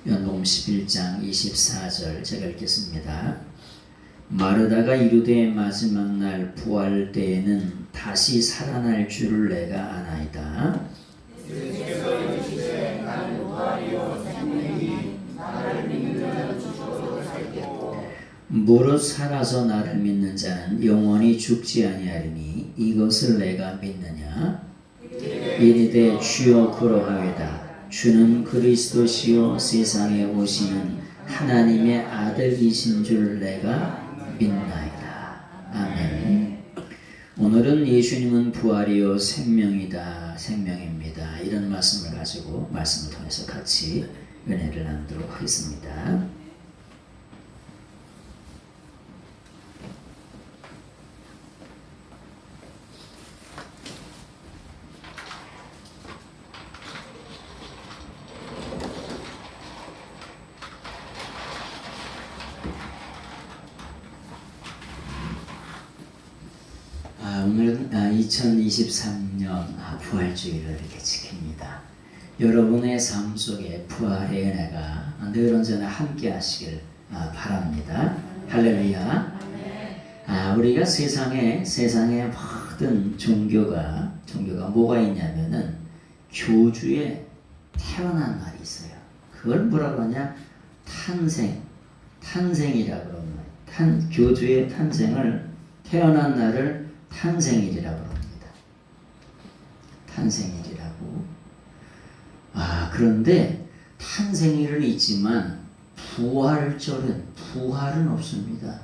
요한복음 11장 24절 제가 읽겠습니다. 마르다가 이르되 마지막 날 부활 때에는 다시 살아날 줄을 내가 아나이다. 무릇 살아서 나를 믿는 자는 영원히 죽지 아니하리니 이것을 내가 믿느냐? 이르되 주여 그러하외다. 주는 그리스도시요 세상에 오시는 하나님의 아들이신 줄 내가 믿나이다. 아멘. 오늘은 예수님은 부활이요 생명이다, 생명입니다. 이런 말씀을 가지고 말씀을 통해서 같이 은혜를 나누도록 하겠습니다. 오늘은 2023년 부활주의를 이렇게 지킵니다. 여러분의 삶 속에 부활의 은혜가 늘 언제나 함께 하시길 바랍니다. 할렐루야. 우리가 세상에 모든 종교가 뭐가 있냐면은 교주에 태어난 말이 있어요. 그걸 뭐라고 하냐? 탄생이라고 그러는 교주의 탄생을 태어난 날을 탄생일이라고 합니다. 탄생일이라고. 그런데 탄생일은 있지만 부활은 없습니다.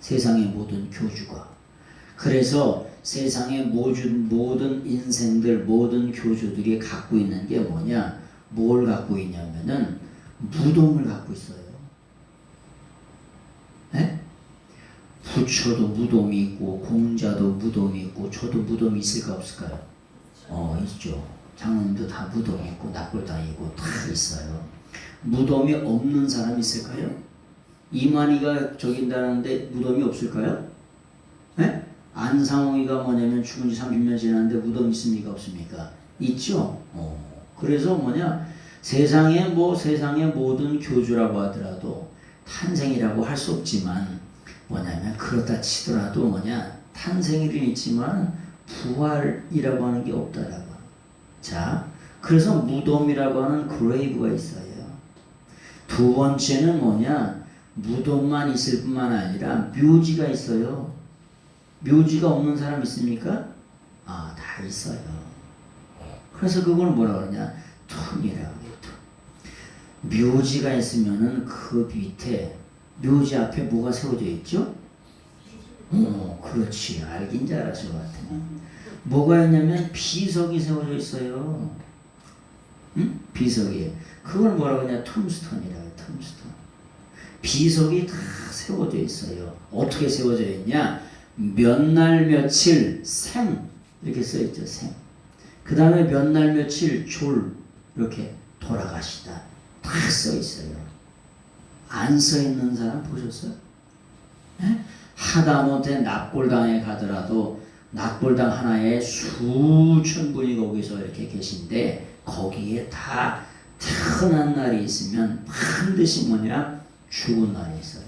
세상의 모든 교주가. 그래서 세상의 모든 인생들, 모든 교주들이 갖고 있는 게 뭐냐? 뭘 갖고 있냐면은 무덤을 갖고 있어요. 네? 부처도 무덤이 있고 공자도 무덤이 있고 저도 무덤이 있을까 없을까요? 있죠. 장로님도 다 무덤이 있고 납골당이고 다 있어요. 무덤이 없는 사람 있을까요? 이만희가 저긴다는데 무덤이 없을까요? 네? 안상홍이가 뭐냐면 죽은 지 30년 지났는데 무덤 있습니까 없습니까? 있죠. 그래서 세상의 모든 교주라고 하더라도 탄생이라고 할 수 없지만 그렇다 치더라도 탄생일은 있지만 부활이라고 하는 게 없다라고. 자, 그래서 무덤이라고 하는 그레이브가 있어요. 두 번째는 무덤만 있을 뿐만 아니라 묘지가 있어요. 묘지가 없는 사람 있습니까? 다 있어요. 그래서 그걸 뭐라 그러냐? 톤이라고 해요. 묘지가 있으면은 그 밑에 묘지 앞에 뭐가 세워져 있죠? 그렇지. 알긴 잘하실 것 같아요. 뭐가 있냐면 비석이 세워져 있어요. 응? 비석이. 그걸 뭐라고 하냐? 톰스톤이라고 해요. 톰스톤. 비석이 다 세워져 있어요. 어떻게 세워져 있냐? 몇 날 며칠 생 이렇게 써 있죠. 생. 그 다음에 몇 날 며칠 졸 이렇게 돌아가시다. 다 써 있어요. 안 써 있는 사람 보셨어요? 네? 하다못해 납골당에 가더라도 납골당 하나에 수천 분이 거기서 이렇게 계신데 거기에 다 태어난 날이 있으면 반드시 죽은 날이 있어요.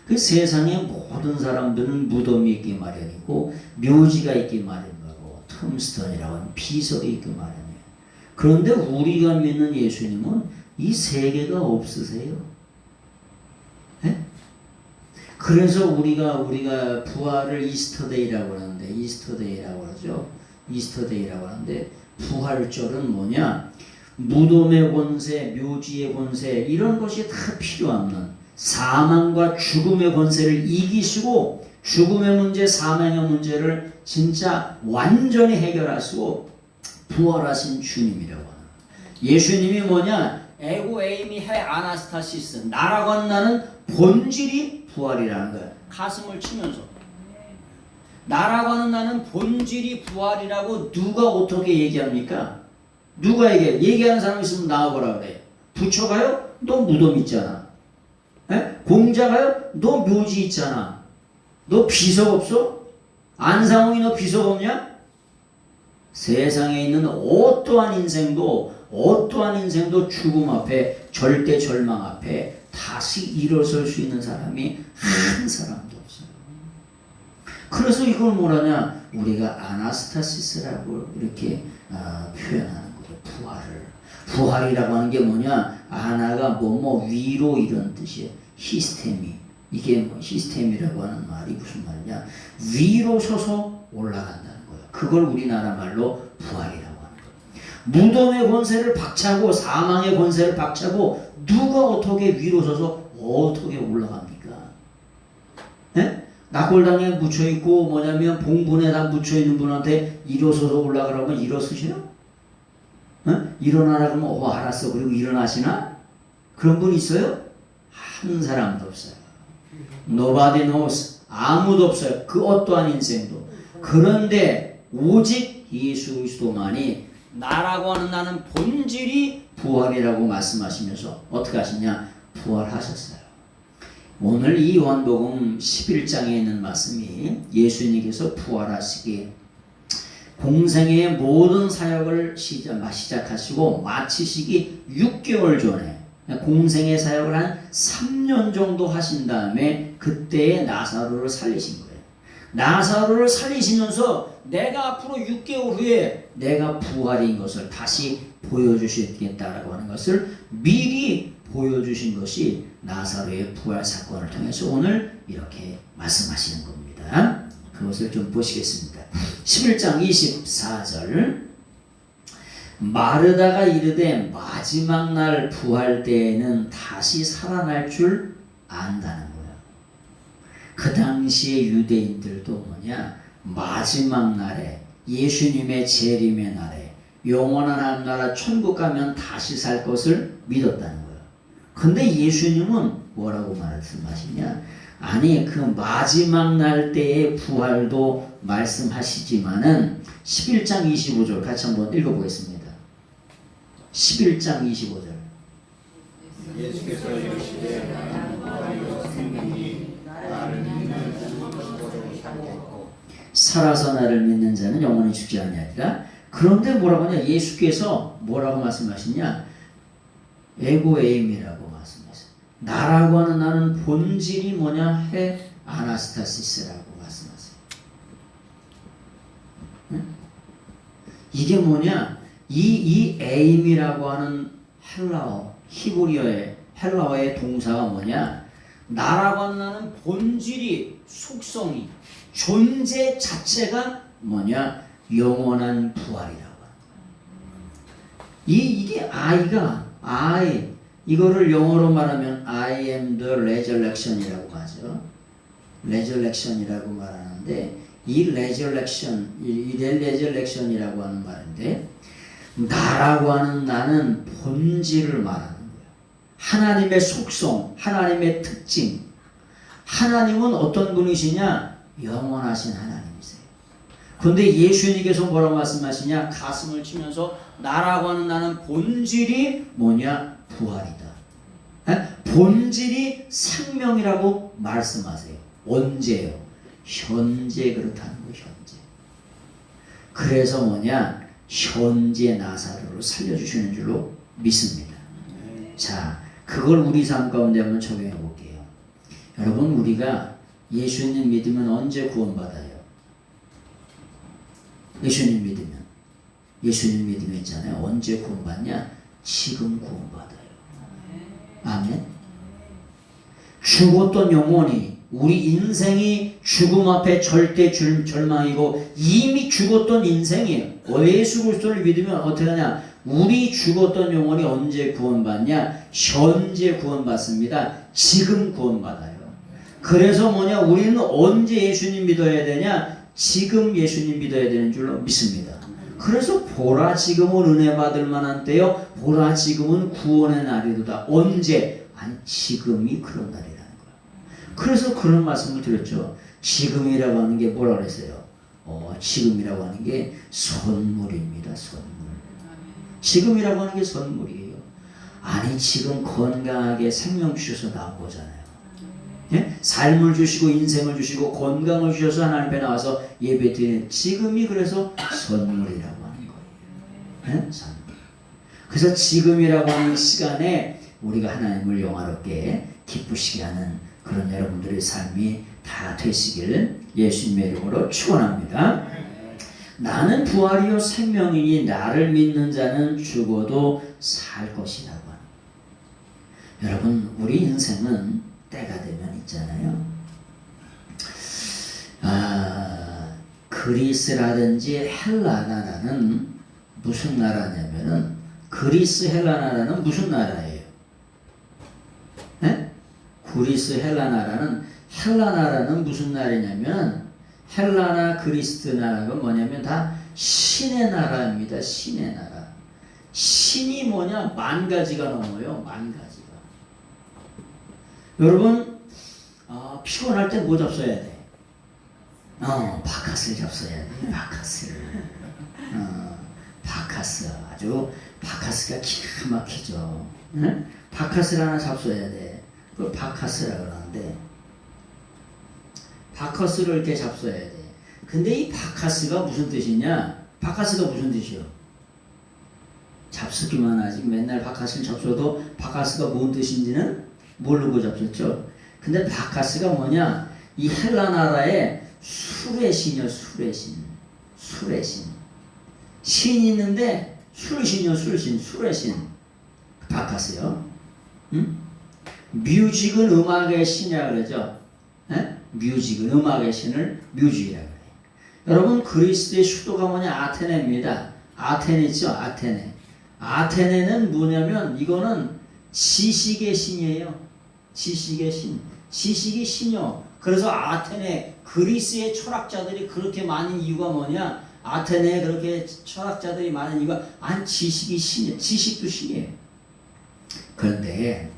그 세상의 모든 사람들은 무덤이 있기 마련이고 묘지가 있기 마련이고 톰스톤이라고 하는 비석이 있기 마련이에요. 그런데 우리가 믿는 예수님은 이 세 개가 없으세요. 네? 그래서 우리가 부활을 이스터데이라고 하는데 이스터데이라고 하는데 부활절은 무덤의 권세, 묘지의 권세 이런 것이 다 필요 없는 사망과 죽음의 권세를 이기시고 죽음의 문제, 사망의 문제를 진짜 완전히 해결하시고 부활하신 주님이라고 하는 예수님이 에고 에이미 해 아나스타시스 나라고 하는 나는 본질이 부활이라는 거예요. 가슴을 치면서 나라고 하는 나는 본질이 부활이라고 누가 어떻게 얘기합니까? 누가 얘기하는 사람 있으면 나와보라 그래. 부처가요? 너 무덤 있잖아. 공자가요? 너 묘지 있잖아. 너 비석 없어? 안상홍이 너 비석 없냐? 세상에 있는 어떠한 인생도 어떠한 인생도 죽음 앞에 절대 절망 앞에 다시 일어설 수 있는 사람이 한 사람도 없어요. 그래서 이걸 뭐라냐 우리가 아나스타시스라고 이렇게 표현하는 거예요. 부활이라고 하는 게 뭐냐 아나가 뭐뭐 위로 이런 뜻이에요. 히스테미 이게 뭐 히스테미라고 하는 말이 무슨 말이냐 위로 서서 올라간다는 거예요. 그걸 우리나라 말로 부활이라고 하는 거예요. 무덤의 권세를 박차고 사망의 권세를 박차고 누가 어떻게 위로 서서 어떻게 올라갑니까? 네? 낙골당에 묻혀있고 뭐냐면 봉분에 다 묻혀있는 분한테 일어서서 올라가라면 일어서시나? 어? 일어나라 그러면 알았어 그리고 일어나시나? 그런 분 있어요? 한 사람도 없어요. Nobody knows. 아무도 없어요. 그 어떠한 인생도. 그런데 오직 예수 그리스도만이 나라고 하는 나는 본질이 부활이라고 말씀하시면서 어떻게 하시냐? 부활하셨어요. 오늘 이 요한복음 11장에 있는 말씀이 예수님께서 부활하시기 공생의 모든 사역을 시작하시고 마치시기 6개월 전에 공생의 사역을 한 3년 정도 하신 다음에 그때에 나사로를 살리신 거예요. 나사로를 살리시면서 내가 앞으로 6개월 후에 내가 부활인 것을 다시 보여주시겠다라고 하는 것을 미리 보여주신 것이 나사로의 부활 사건을 통해서 오늘 이렇게 말씀하시는 겁니다. 그것을 좀 보시겠습니다. 11장 24절 마르다가 이르되 마지막 날 부활 때에는 다시 살아날 줄 안다는 거야. 그 당시에 유대인들도 뭐냐 마지막 날에 예수님의 재림의 날에 영원한 한나라 천국 가면 다시 살 것을 믿었다는 거야. 근데 예수님은 뭐라고 말씀하시냐 아니 그 마지막 날 때의 부활도 말씀하시지만은 11장 25절 같이 한번 읽어보겠습니다. 11장 25절 예수께서 이르시되 나는 부활이요 생명이니 나를 믿는 자는 죽어도 살겠고 살아서 나를 믿는 자는 영원히 죽지 아니하리라. 그런데 뭐라고 하냐 예수께서 뭐라고 말씀하시냐 에고에임이라고 말씀하세요. 나라고 하는 나는 본질이 뭐냐 해 아나스타시스라고 말씀하세요. 응? 이게 뭐냐 이 에임이라고 하는 헬라어 히브리어의 헬라어의 동사가 뭐냐 나라고 하는 나는 본질이 속성이 존재 자체가 뭐냐 영원한 부활이라고 이게 I 이거를 영어로 말하면 I am the resurrection이라고 하죠. resurrection이라고 말하는데 이 resurrection이라고 하는 말인데 나라고 하는 나는 본질을 말하는 거예요. 하나님의 속성, 하나님의 특징. 하나님은 어떤 분이시냐? 영원하신 하나님이세요. 그런데 예수님께서 뭐라고 말씀하시냐? 가슴을 치면서 나라고 하는 나는 본질이 뭐냐? 부활이다. 본질이 생명이라고 말씀하세요. 언제요? 현재 그렇다는 거예요. 현재. 그래서 뭐냐? 현재 나사로를 살려주시는 줄로 믿습니다. 자, 그걸 우리 삶 가운데 한번 적용해 볼게요. 여러분, 우리가 예수님 믿으면 언제 구원받아요? 예수님 믿으면 있잖아요. 언제 구원받냐? 지금 구원받아요. 아멘. 죽었던 영혼이 우리 인생이 죽음 앞에 절대 절망이고 이미 죽었던 인생이에요. 예수 그리스도를 믿으면 어떻게 하냐? 우리 죽었던 영혼이 언제 구원받냐? 현재 구원받습니다. 지금 구원받아요. 그래서 뭐냐? 우리는 언제 예수님 믿어야 되냐? 지금 예수님 믿어야 되는 줄로 믿습니다. 그래서 보라 지금은 은혜 받을 만한 때요. 보라 지금은 구원의 날이로다. 언제? 아니 지금이 그런 날이라는 거야. 그래서 그런 말씀을 드렸죠. 지금이라고 하는 게 뭐라 그랬어요? 지금이라고 하는 게 선물입니다. 선물. 지금이라고 하는 게 선물이에요. 아니 지금 건강하게 생명 주셔서 나온 거잖아요. 예? 삶을 주시고 인생을 주시고 건강을 주셔서 하나님 앞에 나와서 예배 드리는 지금이 그래서 선물이라고 하는 거예요. 예? 선물. 그래서 지금이라고 하는 시간에 우리가 하나님을 영화롭게 기쁘시게 하는 그런 여러분들의 삶이 다 되시길 예수님의 이름으로 축원합니다. 나는 부활이요 생명이니 나를 믿는 자는 죽어도 살 것이라고 하는. 여러분 우리 인생은 때가 되면 있잖아요. 그리스라든지 헬라나라는 무슨 나라냐면은 그리스 헬라나라는 무슨 나라예요? 네? 그리스 헬라나라는 무슨 나라냐면 헬라나 그리스 나라가 뭐냐면 다 신의 나라입니다. 신의 나라. 신이 뭐냐? 만 가지가 넘어요. 만 가지가. 여러분 피곤할 때 뭐 잡숴야 돼? 바카스를 잡숴야 돼. 바카스 아주 바카스가 기가 막히죠. 응? 바카스를 하나 잡숴야 돼. 그걸 바카스라 그러는데 바카스를 이렇게 잡숴야 돼. 근데 이 바카스가 무슨 뜻이냐? 바카스가 무슨 뜻이요? 잡수기만 하지 맨날 바카스를 잡숴도 바카스가 뭔 뜻인지는 모르고 잡수죠. 근데 바카스가 뭐냐? 이 헬라 나라의 술의 신이요. 술의 신. 신이 있는데 술신이요. 술의 신. 바카스요. 응? 뮤직은 음악의 신이라 그러죠. 에? 뮤직은 음악의 신을 뮤직이라고 해요. 여러분 그리스의 수도가 뭐냐? 아테네입니다. 아테네죠. 아테네는 뭐냐면 이거는 지식의 신이에요. 지식의 신. 지식이 신이요. 그래서 아테네 그리스의 철학자들이 그렇게 많은 이유가 뭐냐? 아테네에 그렇게 철학자들이 많은 이유가 지식이 신이에요. 지식도 신이에요. 그런데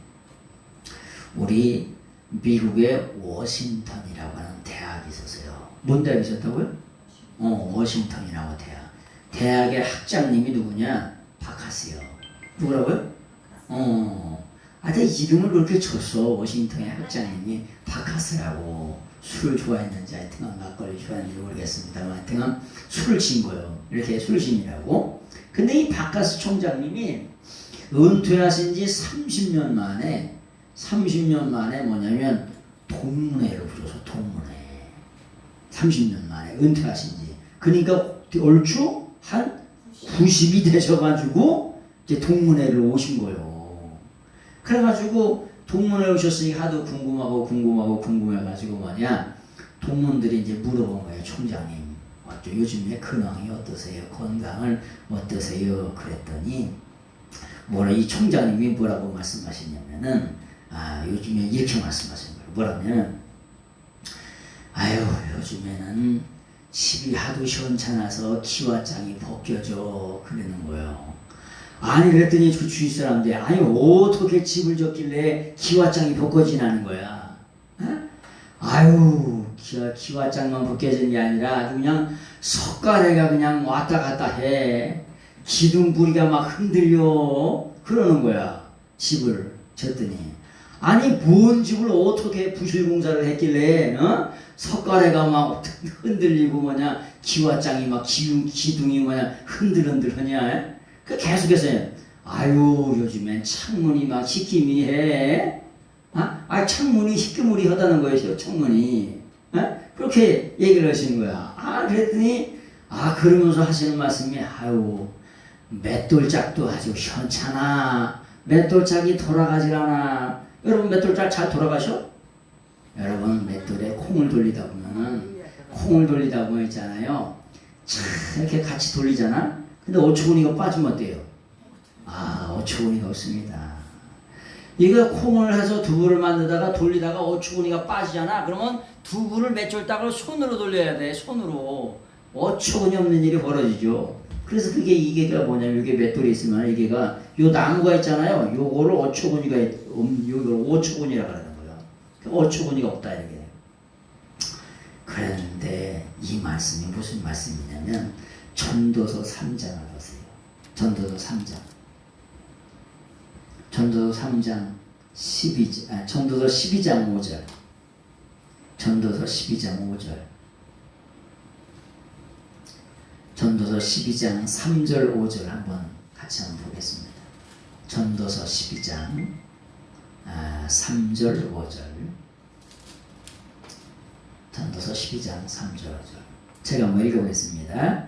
우리 미국의 워싱턴이라고 하는 대학이 있었어요. 뭔 대학이 있었다고요? 워싱턴이라고 대학. 대학의 학장님이 누구냐? 바카스요. 누구라고요? 내 이름을 그렇게 줬어. 워싱턴의 학장님이 바카스라고. 술 좋아했는지 하여튼 막걸리 좋아했는지 모르겠습니다만 하여튼 술을 친 거예요. 이렇게 술신이라고. 근데 이 바카스 총장님이 은퇴하신 지 30년 만에 뭐냐면 동문회를 부르셔서 동문회. 30년 만에 은퇴하신 지. 그러니까 얼추 한 90이 되셔가지고 이제 동문회를 오신 거예요. 그래가지고 동문회 오셨으니 하도 궁금해가지고 뭐냐 동문들이 이제 물어본 거예요. 총장님 요즘에 근황이 어떠세요? 건강을 어떠세요? 그랬더니 이 총장님이 뭐라고 말씀하시냐면은 요즘에 이렇게 말씀하신 거예요. 뭐라면 요즘에는 집이 하도 시원찮아서 기와장이 벗겨져 그러는 거예요. 그랬더니 그 주위 사람들이 어떻게 집을 졌길래 기와장이 벗겨지나는 거야. 기와장만 벗겨진 게 아니라 아주 그냥 석가래가 그냥 왔다 갔다 해. 기둥뿌리가 막 흔들려 그러는 거야. 집을 졌더니 뭔 집을 어떻게 부실공사를 했길래 석가래가 막 흔들리고 기와장이 막 기둥이 흔들흔들 하냐. 계속해서 요즘엔 창문이 막 희끼미해. 창문이 희끼무리 하다는 거예요. 창문이. 그렇게 얘기를 하시는 거야. 그랬더니 그러면서 하시는 말씀이 맷돌짝도 아주 현찮아. 맷돌짝이 돌아가질 않아. 여러분 맷돌짝 잘 돌아가셔? 여러분 맷돌에 콩을 돌리다 보면 있잖아요. 이렇게 같이 돌리잖아. 근데 어처구니가 빠지면 어때요? 어처구니가 없습니다. 이거 콩을 해서 두부를 만들다가 돌리다가 어처구니가 빠지잖아. 그러면 두부를 맷돌짝을 손으로 돌려야 돼. 손으로. 어처구니 없는 일이 벌어지죠. 그래서 이게가 뭐냐면 이게 맷돌이 있으면 이게가 요 나무가 있잖아요. 요거를 요걸 어처구니라 그러는 거야. 어처구니가 없다 이렇게. 그런데 이 말씀이 무슨 말씀이냐면 전도서 3장을 보세요. 전도서 3장 12장 전도서 12장 5절. 전도서 12장 5절. 전도서 12장 3절 5절 한번 같이 한번 보겠습니다. 전도서 12장 3절 5절. 전도서 12장 3절 5절. 제가 한번 읽어보겠습니다.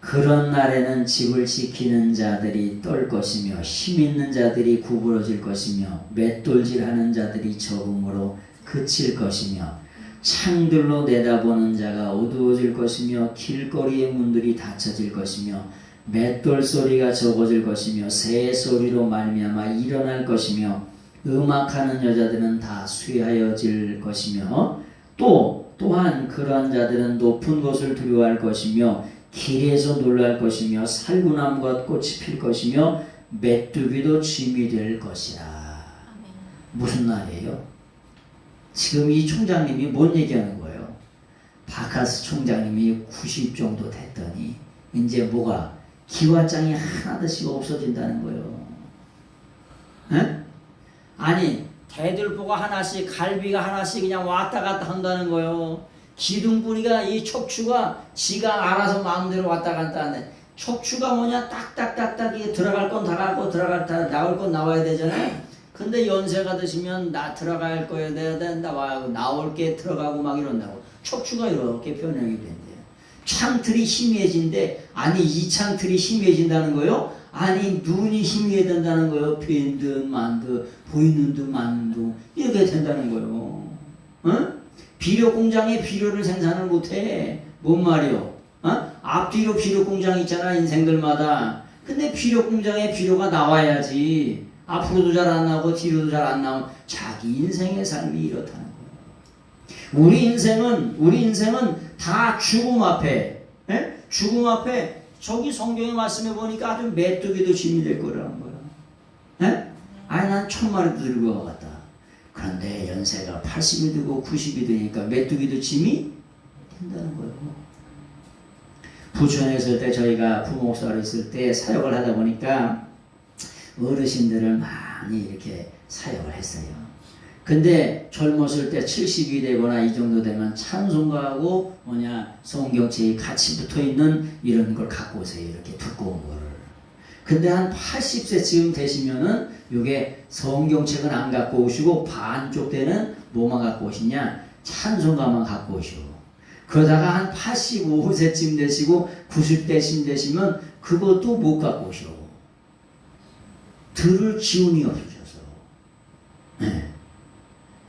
그런 날에는 집을 지키는 자들이 떨 것이며 힘 있는 자들이 구부러질 것이며 맷돌질하는 자들이 적음으로 그칠 것이며 창들로 내다보는 자가 어두워질 것이며 길거리의 문들이 닫혀질 것이며 맷돌 소리가 적어질 것이며 새 소리로 말미암아 일어날 것이며 음악하는 여자들은 다 쇠하여질 것이며 또한 그러한 자들은 높은 곳을 두려워할 것이며 길에서 놀랄 것이며 살구나무가 꽃이 필 것이며 메뚜기도 짐이 될 것이라. 무슨 날이에요? 지금 이 총장님이 뭔 얘기하는 거예요? 바카스 총장님이 90 정도 됐더니 이제 뭐가 기와장이 하나씩 없어진다는 거예요. 에? 아니 대들보가 하나씩 갈비가 하나씩 그냥 왔다 갔다 한다는 거예요. 기둥뿌리가 이 척추가 지가 알아서 마음대로 왔다 갔다 하네. 척추가 뭐냐 딱딱딱딱 이게 들어갈 건 다 가고 나올 건 나와야 되잖아요. 근데 연세가 드시면 나 들어갈 거야 나올 게 들어가고 막 이런다고. 척추가 이렇게 변형이 된대요. 창틀이 희미해진대. 아니 이 창틀이 희미해진다는 거요? 아니 눈이 희미해진다는 거요. 빈 듯 만 듯 보이는 듯 마는 듯 이렇게 된다는 거요. 어? 비료 공장에 비료를 생산을 못해. 뭔 말이요? 앞뒤로 비료 공장 있잖아 인생들마다. 근데 비료 공장에 비료가 나와야지. 앞으로도 잘 안 나오고 뒤로도 잘 안 나오고 자기 인생의 삶이 이렇다는 거예요. 우리 인생은 다 죽음 앞에, 에? 죽음 앞에 저기 성경의 말씀에 보니까 아주 메뚜기도 짐이 될 거라는 거예요. 에? 아니 난 1000마리도 들고 가겠다. 그런데 연세가 80이 되고 90이 되니까 메뚜기도 짐이 된다는 거예요. 부천에 있을 때 저희가 부목사로 있을 때 사역을 하다 보니까 어르신들을 많이 이렇게 사역을 했어요. 근데 젊었을 때 70이 되거나 이 정도 되면 찬송가하고 성경책이 같이 붙어 있는 이런 걸 갖고 오세요. 이렇게 두꺼운 거를. 근데 한 80세쯤 되시면은 요게 성경책은 안 갖고 오시고 반쪽 되는 뭐만 갖고 오시냐? 찬송가만 갖고 오시고. 그러다가 한 85세쯤 되시고 90대쯤 되시면 그것도 못 갖고 오시고. 들을 기운이 없으셔서. 네.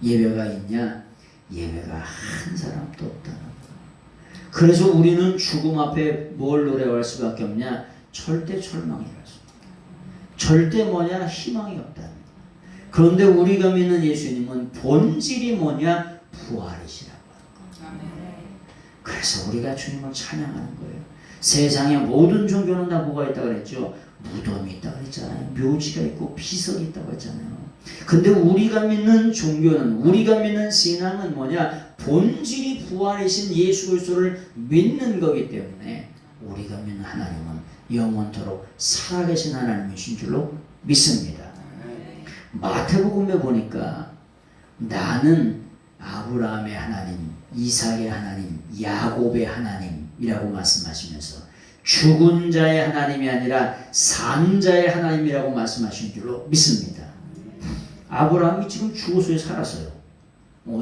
예배가 있냐? 예배가 한 사람도 없다는 거예요. 그래서 우리는 죽음 앞에 뭘 노래할 수밖에 없냐? 절대 철망이라. 절대 희망이 없다는 거예요. 그런데 우리가 믿는 예수님은 본질이 부활이시라고 하는 거예요. 그래서 우리가 주님을 찬양하는 거예요. 세상에 모든 종교는 다 뭐가 있다고 그랬죠? 무덤이 있다고 그랬잖아요. 묘지가 있고 비석이 있다고 했잖아요. 근데 우리가 믿는 종교는, 우리가 믿는 신앙은 본질이 부활이신 예수 그리스도를 믿는 거기 때문에 우리가 믿는 하나님은 영원토록 살아계신 하나님이신 줄로 믿습니다. 마태복음에 보니까 나는 아브라함의 하나님, 이삭의 하나님, 야곱의 하나님이라고 말씀하시면서 죽은 자의 하나님이 아니라 산 자의 하나님이라고 말씀하신 줄로 믿습니다. 아브라함이 지금 죽어서 살았어요.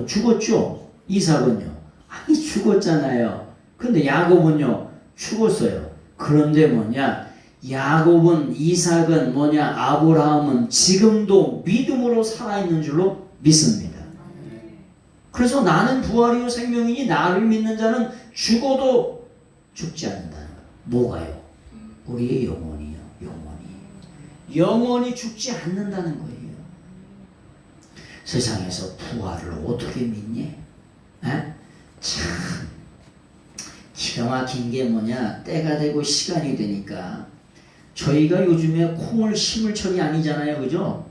죽었죠? 이삭은요? 아니 죽었잖아요. 근데 야곱은요? 죽었어요. 그런데 야곱은, 이삭은, 아브라함은 지금도 믿음으로 살아있는 줄로 믿습니다. 그래서 나는 부활이요 생명이니 나를 믿는 자는 죽어도 죽지 않는다는 거예요. 뭐가요? 우리의 영혼이요. 영원히 죽지 않는다는 거예요. 세상에서 부활을 어떻게 믿니? 참 기가 막힌 게 때가 되고 시간이 되니까 저희가 요즘에 콩을 심을 철이 아니잖아요. 그죠?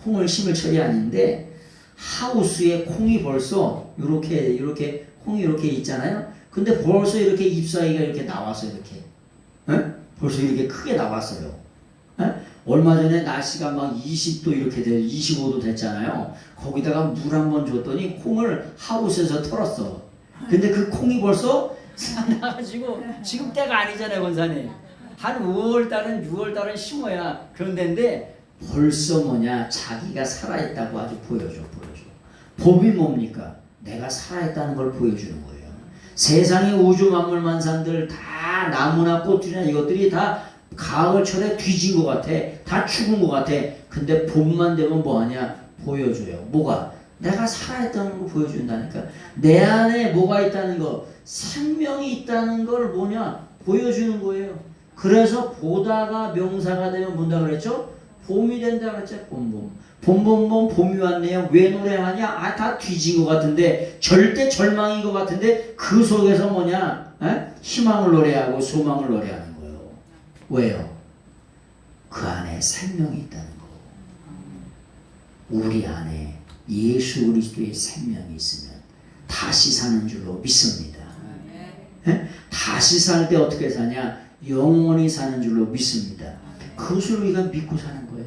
콩을 심을 철이 아닌데 하우스에 콩이 벌써 이렇게 콩이 이렇게 있잖아요. 근데 벌써 이렇게 잎사귀가 이렇게 나왔어요. 이렇게. 벌써 이렇게 크게 나왔어요. 얼마 전에 날씨가 막 20도 이렇게 25도 됐잖아요. 거기다가 물 한번 줬더니 콩을 하우스에서 털었어. 근데 그 콩이 벌써 나가지고 지금 때가 아니잖아요, 권사님. 한 5월달은 6월달은 심어야 그런 데인데 벌써 뭐냐 자기가 살아있다고 아주 보여줘. 봄이 뭡니까? 내가 살아있다는 걸 보여주는 거예요. 세상의 우주 만물 만상들 다 나무나 꽃이나 이것들이 다 가을철에 뒤진 것 같아. 다 죽은 것 같아. 근데 봄만 되면 뭐하냐? 보여줘요. 뭐가? 내가 살아있다는 걸 보여준다니까. 내 안에 뭐가 있다는 거, 생명이 있다는 걸 뭐냐? 보여주는 거예요. 그래서 보다가 명사가 되면 뭔다 그랬죠? 봄이 된다 그랬죠? 봄이 왔네요. 왜 노래하냐? 아, 다 뒤진 것 같은데, 절대 절망인 것 같은데, 그 속에서 뭐냐? 희망을 노래하고 소망을 노래하는 거예요. 왜요? 그 안에 생명이 있다는 거. 우리 안에 예수 그리스도의 생명이 있으면 다시 사는 줄로 믿습니다. 다시 살 때 어떻게 사냐? 영원히 사는 줄로 믿습니다. 그것을 우리가 믿고 사는 거예요.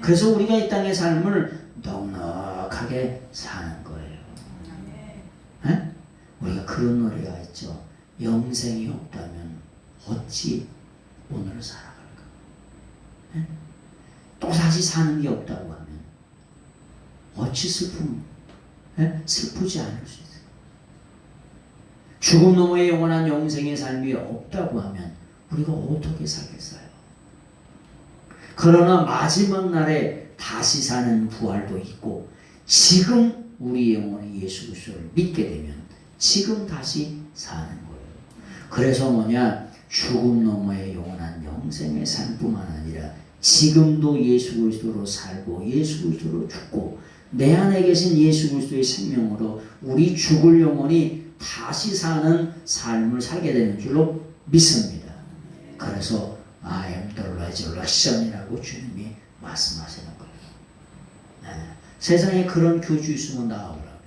그래서 우리가 이 땅의 삶을 넉넉하게 사는 거예요. 우리가 그런 노래가 있죠. 영생이 없다면 어찌 오늘을 살아갈까? 또다시 사는 게 없다고 하면 어찌 슬프지 않을 수 있어요. 죽음 너머의 영원한 영생의 삶이 없다고 하면 우리가 어떻게 살겠어요? 그러나 마지막 날에 다시 사는 부활도 있고 지금 우리 영혼이 예수 그리스도를 믿게 되면 지금 다시 사는 거예요. 그래서 뭐냐? 죽음 너머의 영원한 영생의 삶뿐만 아니라 지금도 예수 그리스도로 살고 예수 그리스도로 죽고 내 안에 계신 예수 그리스도의 생명으로 우리 죽을 영혼이 다시 사는 삶을 살게 되는 줄로 믿습니다. 그래서 I am the resurrection이라고 주님이 말씀하시는 거예요. 세상에 그런 교주 있으면 나와보라 그래요.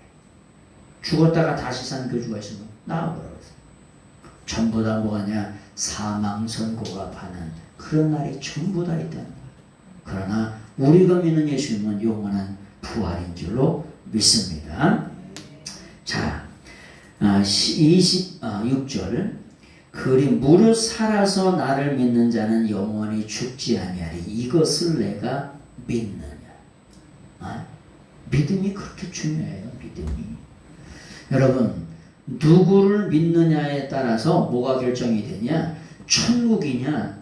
죽었다가 다시 산 교주가 있으면 나와보라 그래요. 전부 다 뭐하냐? 사망 선고가 파는 그런 날이 전부 다 있다는 거예요. 그러나 우리가 믿는 예수님은 영원한 부활인 줄로 믿습니다. 자, 26절 그리 무릇 살아서 나를 믿는 자는 영원히 죽지 아니하리. 이것을 내가 믿느냐. 믿음이 그렇게 중요해요. 믿음이. 여러분 누구를 믿느냐에 따라서 뭐가 결정이 되냐? 천국이냐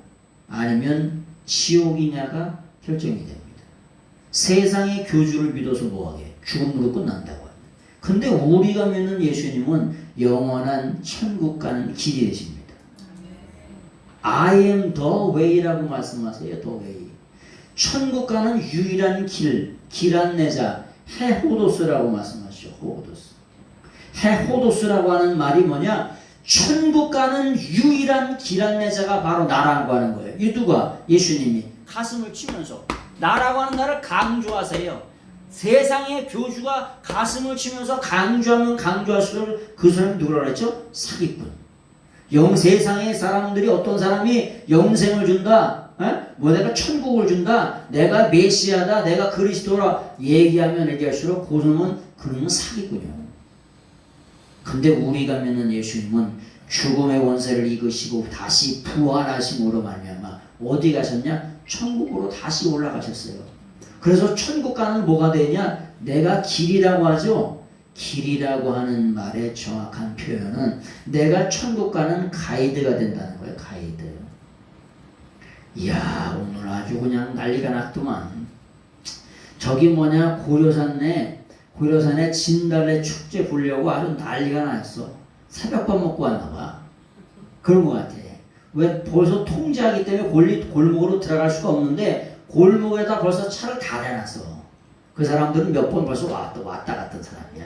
아니면 지옥이냐가 결정이 됩니다. 세상의 교주를 믿어서 뭐하게? 죽음으로 끝난다고 합니다. 근데 우리가 믿는 예수님은 영원한 천국 가는 길이 되십니다. I am the way라고 말씀하세요. the way. 천국 가는 유일한 길 안내자 헤호도스라고 말씀하시죠. 헤호도스라고 하는 말이 뭐냐? 천국 가는 유일한 길 안내자가 바로 나라고 하는 거예요. 이 누가? 예수님이 가슴을 치면서 나라고 하는 나를 강조하세요. 세상의 교주가 가슴을 치면서 강조하면 강조할수록 그 사람이 누구라고 했죠? 사기꾼. 세상의 사람들이 어떤 사람이 영생을 준다, 뭐 내가 천국을 준다, 내가 메시아다, 내가 그리스도라 얘기할수록 그놈은 사기꾼이요. 근데 우리가 믿는 예수님은 죽음의 원세를 이기시고 다시 부활하심으로 말미암아 어디 가셨냐? 천국으로 다시 올라가셨어요. 그래서 천국 가는 뭐가 되냐? 내가 길이라고 하죠. 길이라고 하는 말의 정확한 표현은 내가 천국 가는 가이드가 된다는 거예요. 가이드. 이야, 오늘 아주 그냥 난리가 났더만. 저기 뭐냐, 고려산에 진달래 축제 보려고 아주 난리가 났어. 새벽밥 먹고 왔나봐. 그런 것 같아. 왜 벌써 통제하기 때문에 골목으로 들어갈 수가 없는데 골목에다 벌써 차를 다 대놨어. 그 사람들은 몇 번 벌써 왔다 갔던 사람이야.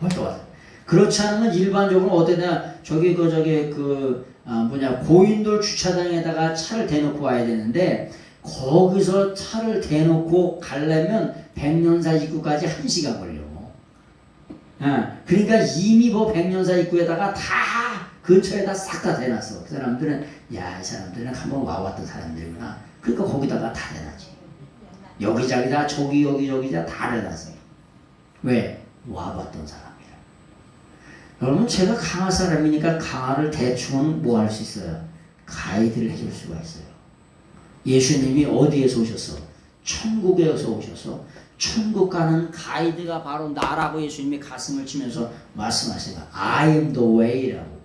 벌써 왔어. 그렇지 않으면 일반적으로 어디나 고인돌 주차장에다가 차를 대놓고 와야 되는데 거기서 차를 대놓고 가려면 백년사 입구까지 1시간 걸려. 그러니까 이미 백년사 입구에다가 다 근처에다 싹 다 대놨어. 그 사람들은 이 사람들은 한번 와왔던 사람들이구나. 그러니까 거기다가 다 대놨지. 여기저기다 여기저기다 다 대놨어. 왜? 와봤던 사람이라. 여러분 제가 강화 사람이니까 강화를 대충은 뭐 할 수 있어요? 가이드를 해줄 수가 있어요. 예수님이 어디에서 오셨어? 천국에서 오셔서 천국 가는 가이드가 바로 나라고 예수님이 가슴을 치면서 말씀하시는 거야. I am the way라고.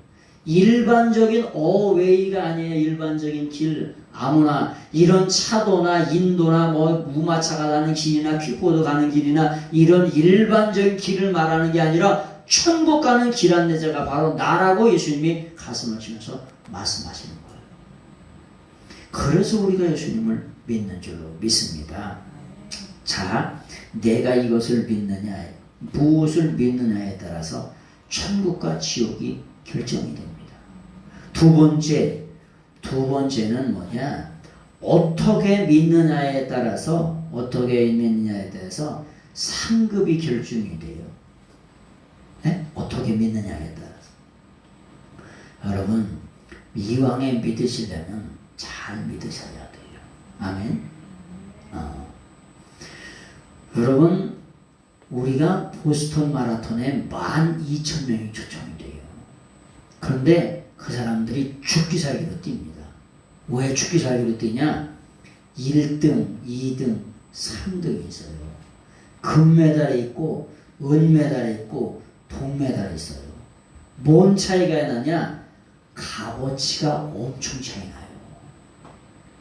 일반적인 way가 아니에요. 일반적인 길. 아무나 이런 차도나 인도나 뭐 무마차가 가는 길이나 퀵보드 가는 길이나 이런 일반적인 길을 말하는 게 아니라 천국 가는 길 안내자가 바로 나라고 예수님이 가슴을 치면서 말씀하시는 거예요. 그래서 우리가 예수님을 믿는 줄로 믿습니다. 자, 내가 이것을 믿느냐, 무엇을 믿느냐에 따라서 천국과 지옥이 결정이 됩니다. 두 번째는 뭐냐? 어떻게 믿느냐에 따라서 상급이 결정이 돼요. 네? 어떻게 믿느냐에 따라서. 여러분, 이왕에 믿으시려면 잘 믿으셔야 돼요. 아멘. 여러분, 우리가 보스턴 마라톤에 12,000명이 초청이 돼요. 그런데 그 사람들이 죽기 살기로 뜁니다. 왜 죽기 살기로 뛰냐? 1등, 2등, 3등이 있어요. 금메달이 있고 은메달이 있고 동메달이 있어요. 뭔 차이가 나냐? 값어치가 엄청 차이 나요.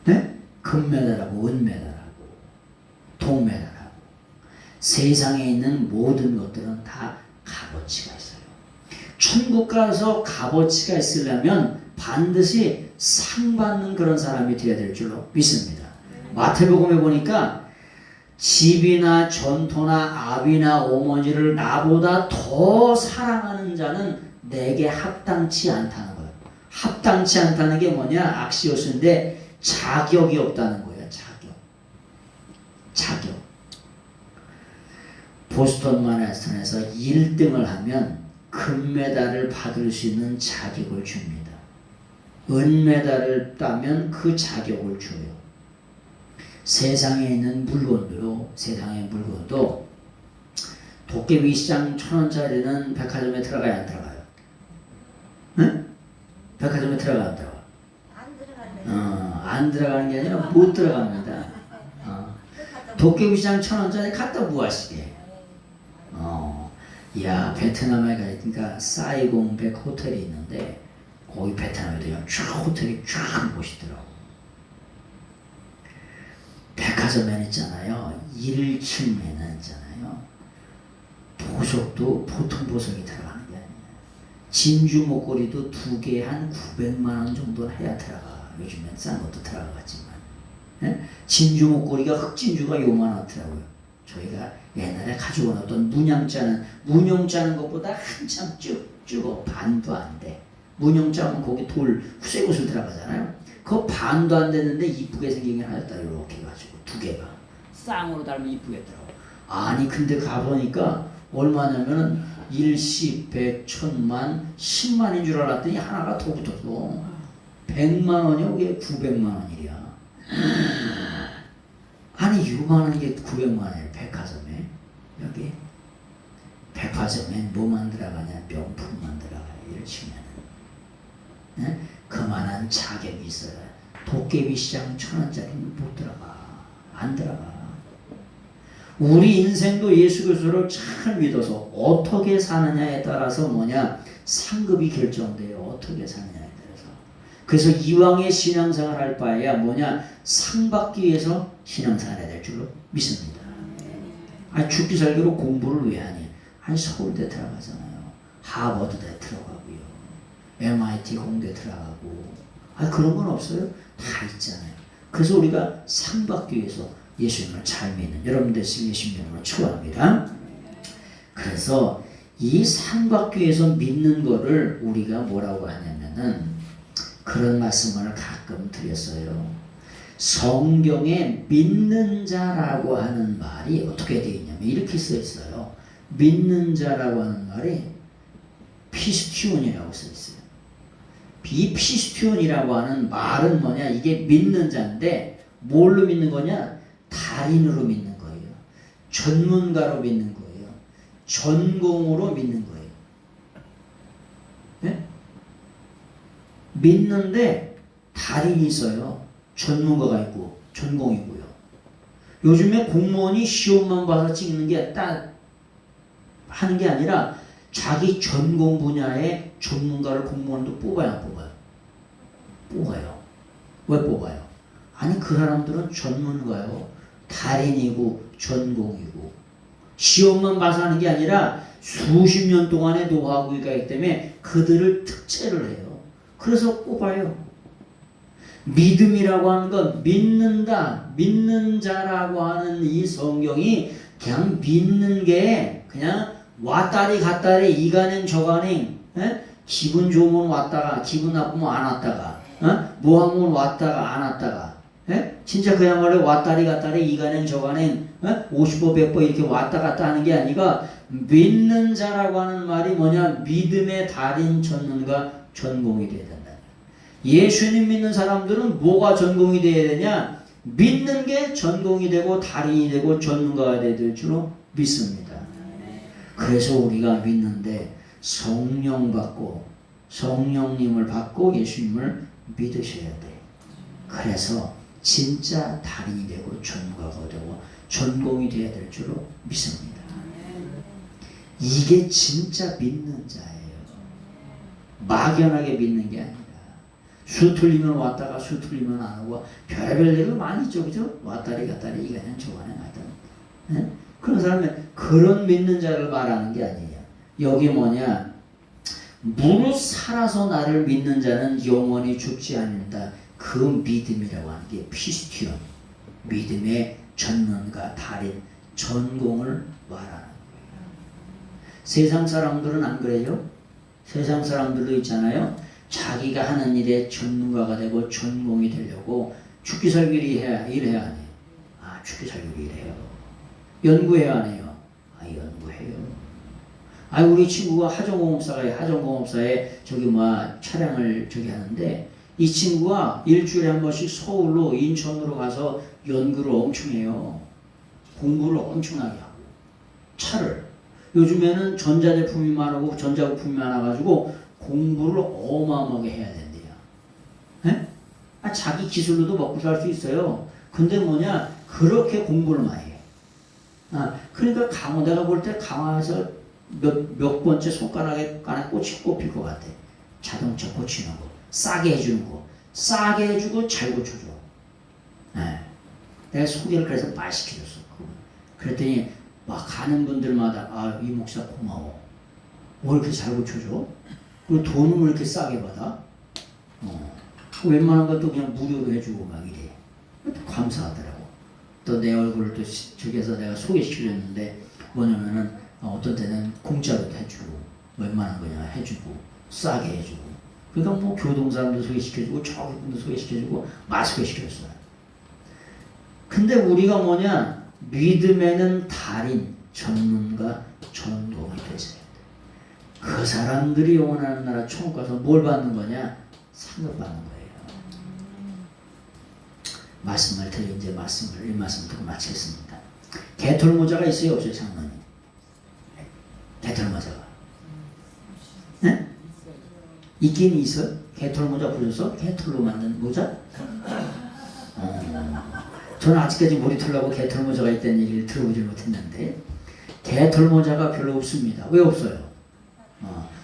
네? 금메달하고 은메달하고 동메달하고 세상에 있는 모든 것들은 다 값어치가 있어요. 천국 가서 값어치가 있으려면 반드시 상 받는 그런 사람이 되어야 될 줄로 믿습니다. 마태복음에 보니까 집이나 전토나 아비나 어머니를 나보다 더 사랑하는 자는 내게 합당치 않다는 거예요. 합당치 않다는 게 뭐냐? 악시오스인데 자격이 없다는 거예요. 자격. 보스턴 마라톤에서 1등을 하면 금메달을 받을 수 있는 자격을 줍니다. 은메달을 따면 그 자격을 줘요. 세상에 있는 물건도요. 세상의 물건도 도깨비 시장 1,000원짜리는 백화점에 들어가야 안 들어가요? 응? 백화점에 들어가 안 들어가? 안 들어가는 게 아니라 못 들어갑니다. 도깨비 시장 1,000원짜리 갖다 뭐 하시게? 야, 베트남에 가니까 사이공백 호텔이 있는데 거기 베트남에도 쫙 호텔이 쫙 멋있더라고. 백화점에 있잖아요. 1층에는 있잖아요. 보석도 보통 보석이 들어가는 게 아니에요. 진주 목걸이도 2개에 한 900만 원 정도는 해야 들어가. 요즘엔 싼 것도 들어가겠지만. 예? 진주 목걸이가 흑진주가 요만하더라고요. 저희가 옛날에 가지고 왔던 문양 짜는 것보다 한참 쭉 반도 안 돼. 문양 짜면 거기 돌 후쇠구슬 들어가잖아요. 그거 반도 안 되는데 이쁘게 생기긴 하였다. 이렇게 해가지고 2개가 쌍으로 달면 이쁘겠더라고. 아니 근데 가보니까 얼마냐면은 10, 100, 1000만, 10만인 줄 알았더니 하나가 더 붙었어. 100만 원이요? 그게 900만 원이야. 아니 요만한 게 900만 원이에요. 백화점에. 여기 백화점에 뭐만 들어가냐? 명품만 들어가요. 1층에는. 네? 그만한 자격이 있어요. 도깨비 시장 1,000원짜리는 못 들어가. 안 들어가. 우리 인생도 예수 그리스도를 잘 믿어서 어떻게 사느냐에 따라서 뭐냐? 상급이 결정돼요. 어떻게 사느냐에 따라서. 그래서 이왕의 신앙생활 할 바에야 뭐냐? 상 받기 위해서 신앙생활 해야 될 줄로 믿습니다. 아니 죽기 살기로 공부를 왜 하니? 아니 서울대 들어가잖아요. 하버드대 들어가고요. MIT 공대 들어가고. 아 그런 건 없어요? 다 있잖아요. 그래서 우리가 상 받기 위해서 예수님을 잘 믿는 여러분 되시길 예수님으로 축원합니다. 그래서 이 상 받기 위해서 믿는 거를 우리가 뭐라고 하냐면은 그런 말씀을 가끔 드렸어요. 성경에 믿는 자라고 하는 말이 어떻게 되어 있냐면 이렇게 써 있어요. 믿는 자라고 하는 말이 피스티온이라고 써 있어요. 이 피스티온이라고 하는 말은 뭐냐? 이게 믿는 자인데 뭘로 믿는 거냐? 달인으로 믿는 거예요. 전문가로 믿는 거예요. 전공으로 믿는 거예요. 네? 믿는데 달인이 있어요. 전문가가 있고 전공이고요. 요즘에 공무원이 시험만 봐서 찍는 게 딱 하는 게 아니라 자기 전공 분야의 전문가를 공무원도 뽑아야 안 뽑아요? 뽑아요. 왜 뽑아요? 아니 그 사람들은 전문가요. 달인이고 전공이고 시험만 봐서 하는 게 아니라 수십 년 동안의 노하우가 있기 때문에 그들을 특채를 해요. 그래서 뽑아요. 믿음이라고 하는 건 믿는다, 믿는 자라고 하는 이 성경이 그냥 믿는 게 그냥 왔다리 갔다리 이간행 저간행, 기분 좋으면 왔다가 기분 나쁘면 안 왔다가, 뭐 하면 왔다가 안 왔다가, 진짜 그야말로 왔다리 갔다리 이간행 저간행, 50보 100보 이렇게 왔다 갔다 하는 게 아니라 믿는 자라고 하는 말이 뭐냐? 믿음의 달인 전문가 전공이 돼야 된다. 예수님 믿는 사람들은 뭐가 전공이 돼야 되냐? 믿는 게 전공이 되고 달인이 되고 전문가가 될 줄로 믿습니다. 그래서 우리가 믿는데 성령 받고 성령님을 받고 예수님을 믿으셔야 돼. 그래서 진짜 달인이 되고 전문가가 되고 전공이 돼야 될 줄로 믿습니다. 이게 진짜 믿는 자예요. 막연하게 믿는 게 아니라 수 틀리면 왔다가 수 틀리면 안 오고 별별 일을 많이 있죠. 그죠? 왔다리 갔다리 이가냥 저가냥 하다. 그런 사람은 그런 믿는 자를 말하는 게 아니에요. 여기 뭐냐? 무릇 살아서 나를 믿는 자는 영원히 죽지 않는다. 그 믿음이라고 하는 게 피스티온. 믿음의 전문가, 달인, 전공을 말하는 거예요. 세상 사람들은 안 그래요? 세상 사람들도 있잖아요. 자기가 하는 일에 전문가가 되고 전공이 되려고 죽기 살기를 일해야 하네요. 아, 죽기 살기를 일해요. 연구해야 하네요. 아, 연구해요. 아, 우리 친구가 하정공업사에 저기 차량을 저기 하는데 이 친구가 일주일에 한 번씩 서울로 인천으로 가서 연구를 엄청 해요. 공부를 엄청나게 하고 차를 요즘에는 전자제품이 많고 전자부품이 많아가지고 공부를 어마어마하게 해야 된대요. 에? 아, 자기 기술로도 먹고 살 수 있어요. 근데 뭐냐 그렇게 공부를 많이 해. 아, 그러니까 내가 볼 때 강화에서 몇 번째 손가락에 꽃이 꼽힐 것 같아. 자동차 고치는 거, 싸게 해주는 거, 싸게 해주고 잘 고쳐줘. 에. 내가 소개를 그래서 많이 시켜줬어. 그랬더니 막 가는 분들마다 아, 이 목사 고마워. 왜 이렇게 잘 고쳐줘? 그리고 돈은 왜 이렇게 싸게 받아? 웬만한 것도 그냥 무료로 해주고 막 이래. 감사하더라고. 또 내 얼굴을 또 저기에서 내가 소개시켜줬는데 뭐냐면은 어떤 때는 공짜로도 해주고 웬만한 거 그냥 해주고 싸게 해주고 그러니까 뭐 교동사람도 소개시켜주고 저기 분도 소개시켜주고 막 소개시켜줬어요. 근데 우리가 뭐냐 믿음에는 달인, 전문가, 전공이 되세요. 그 사람들이 영원한 나라 천국 가서 뭘 받는 거냐? 상급 받는 거예요. 말씀을 드려 이제 이 말씀 듣고 마치겠습니다. 개털모자가 있어요, 없어요, 장로님? 개털모자가. 네? 있긴 있어? 개털모자 보셔서 개털로 만든 모자? 저는 아직까지 머리털하고 개털모자가 있다는 얘기를 들어보지 못했는데 개털모자가 별로 없습니다. 왜 없어요?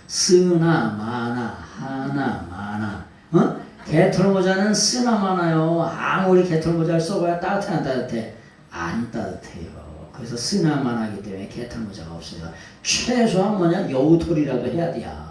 쓰나 마나 하나 마나 개털모자는 쓰나 마나요. 아무리 개털모자를 써봐야 따뜻해 안 따뜻해? 안 따뜻해요. 그래서 쓰나 마나기 때문에 개털모자가 없어요. 최소한 뭐냐 여우털이라도 해야 돼요.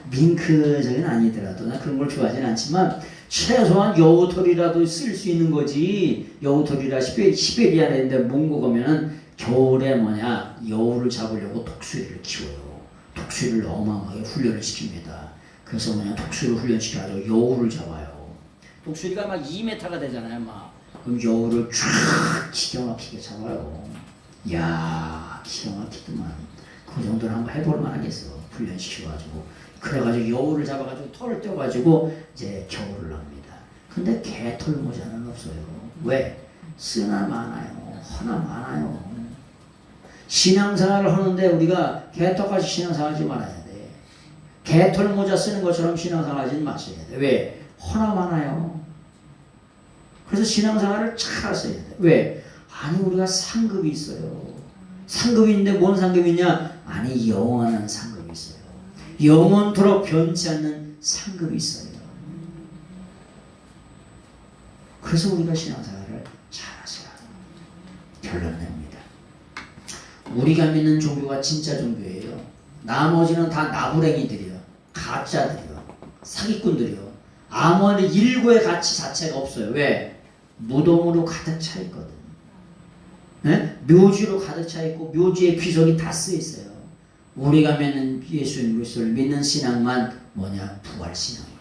밍크적인 아니더라도 나 그런 걸 좋아하진 않지만 최소한 여우털이라도 쓸 수 있는 거지. 여우털이라 시베리아인데 몽고 가면은 겨울에 뭐냐 여우를 잡으려고 독수리를 키워요. 독수리를 어마어마하게 훈련을 시킵니다. 그래서 뭐냐 독수리를 훈련시켜가지고 여우를 잡아요. 독수리가 막 2m가 되잖아요. 막 그럼 여우를 쫙 기가 막히게 잡아요. 이야 기가 막히더만. 그 정도는 한번 해볼 만하겠어. 훈련시켜가지고. 그래가지고 여우를 잡아가지고 털을 떼어가지고 이제 겨울을 합니다. 근데 개털 모자는 없어요. 왜? 쓰나 많아요. 허나 많아요. 신앙생활을 하는데 우리가 개털같이 신앙생활하지 말아야 돼. 개털 모자 쓰는 것처럼 신앙생활하지 마셔야 돼. 왜? 허나 많아요. 그래서 신앙생활을 잘 하셔야 돼. 왜? 아니 우리가 상급이 있어요. 상급이 있는데 뭔 상급이 있냐? 아니 영원한 상급이 있어요. 영원토록 변치 않는 상급이 있어요. 그래서 우리가 신앙생활을 잘 하셔야 돼요. 결론 냅니다. 우리가 믿는 종교가 진짜 종교예요. 나머지는 다 나부랭이들이요. 가짜들이요. 사기꾼들이요. 아무리 일고의 가치 자체가 없어요. 왜? 무덤으로 가득 차 있거든. 네? 묘지로 가득 차 있고 묘지에 귀석이 다 쓰여 있어요. 우리가 믿는 예수님 그리스도를 믿는 신앙만 뭐냐? 부활신앙이에요.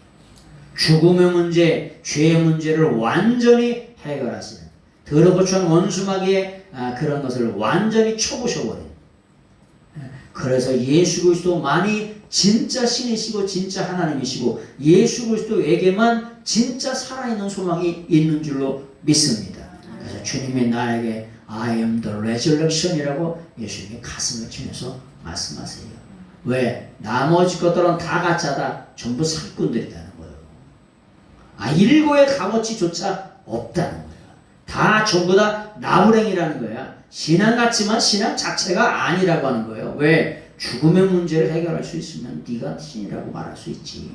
죽음의 문제, 죄의 문제를 완전히 해결하시는 더럽고 추한 원수마귀의 그런 것을 완전히 쳐부셔버려요. 그래서 예수 그리스도만이 진짜 신이시고 진짜 하나님이시고 예수 그리스도에게만 진짜 살아있는 소망이 있는 줄로 믿습니다. 그래서 주님이 나에게 I am the resurrection이라고 예수님이 가슴을 치면서 말씀하세요. 왜? 나머지 것들은 다 가짜다. 전부 사기꾼들이라는 거예요. 일고의 값어치조차 없다는 거예요. 다 전부 다 나부랭이라는 거야. 신앙 같지만 신앙 자체가 아니라고 하는 거예요. 왜? 죽음의 문제를 해결할 수 있으면 네가 신이라고 말할 수 있지.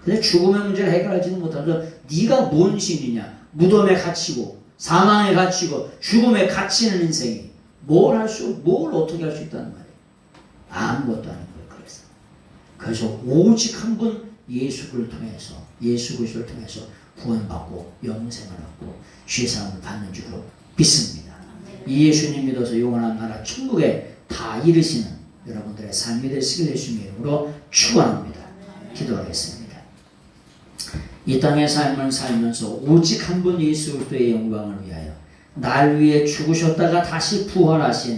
근데 죽음의 문제를 해결하지는 못하면서 네가 뭔 신이냐? 무덤에 갇히고 사망에 갇히고 죽음에 갇히는 인생이 뭘 어떻게 할 수 있다는 말이에요. 아무것도 아닌 거예요. 그래서 오직 한 분 예수를 통해서 예수 그리스도를 통해서 구원받고 영생을 얻고 죄사함을 받는 줄로 믿습니다. 이 예수님 믿어서 영원한 나라 천국에 다 이르시는 여러분들의 삶이 되시길 예수님의 이름으로 축원합니다. 기도하겠습니다. 이 땅의 삶을 살면서 오직 한 분 예수 그리스도의 영광을 위하여 날 위해 죽으셨다가 다시 부활하신